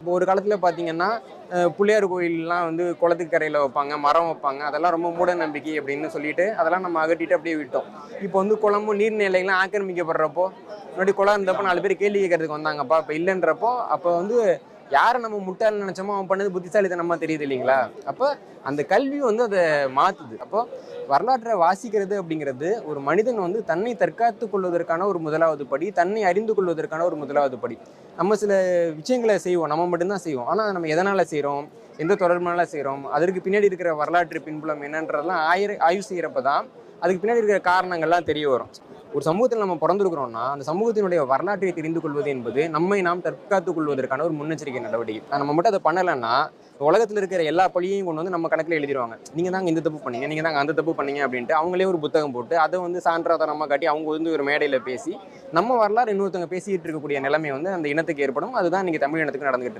இப்போ ஒரு காலத்துல பார்த்தீங்கன்னா, பிள்ளையார் கோயில்லாம் வந்து குளத்துக்கு கரையில வைப்பாங்க, மரம் வைப்பாங்க. அதெல்லாம் ரொம்ப மூட நம்பிக்கை அப்படின்னு சொல்லிட்டு, அதெல்லாம் நம்ம அகற்றிட்டு அப்படியே விட்டோம். இப்போ வந்து குளமும், நீர்நிலைகள்லாம் ஆக்கிரமிக்கப்படுறப்போ, முன்னாடி குளம் இருந்தப்போ 4 பேர் கேள்வி கேட்கறதுக்கு வந்தாங்கப்பா. இப்ப இல்லன்றப்போ, அப்போ வந்து யார நம்ம முட்டாள்ன்னு நெனச்சோமோ, அவன் பண்ணது புத்திசாலித்தனமா தெரியுது இல்லைங்களா? அப்ப அந்த கல்வி வந்து அத மாத்துது. அப்போ வரலாற்ற வாசிக்கிறது அப்படிங்கிறது, ஒரு மனிதன் வந்து தன்னை தற்காத்துக் கொள்வதற்கான ஒரு முதலாவது படி, தன்னை அறிந்து கொள்வதற்கான ஒரு முதலாவது படி. நம்ம சில விஷயங்கள செய்வோம். நம்ம மட்டும் தான் செய்வோம். ஆனா நம்ம எதனால செய்றோம்? எந்த தொடர்புனால செய்றோம்? அதற்கு பின்னாடி இருக்கிற வரலாற்று பின்புலம் என்னன்றதெல்லாம் ஆய்வு செய்யறப்ப தான், அதுக்கு பின்னாடி இருக்கிற காரணங்கள்லாம் தெரிய வரும். ஒரு சமூகத்தில் நம்ம பொறந்திருக்கிறோம்னா, அந்த சமூகத்தினுடைய வரலாற்றை தெரிந்து கொள்வது என்பது, நம்மை நாம் தற்காத்துக் கொள்வதற்கான ஒரு முன்னெச்சரிக்கை நடவடிக்கை. நம்ம மட்டும் அத பண்ணலன்னா, உலகத்துல இருக்கிற எல்லா பழியையும் கொண்டு வந்து நம்ம கணக்குல எழுதிருவாங்க. நீங்க தாங்க இந்த தப்பு பண்ணீங்க, நீங்க தாங்க அந்த தப்பு பண்ணீங்க அப்படின்ட்டு அவங்களே ஒரு புத்தகம் போட்டு, அத வந்து சான்றாதாரமா காட்டி, அவங்க வந்து ஒரு மேடையில பேசி, நம்ம வரலாறு இன்னொருத்தவங்க பேசிட்டு இருக்கக்கூடிய நிலைமை வந்து அந்த இனத்துக்கு ஏற்படும். அதுதான் இன்னைக்கு தமிழ் இனத்துக்கு நடந்துகிட்டு இருக்கு.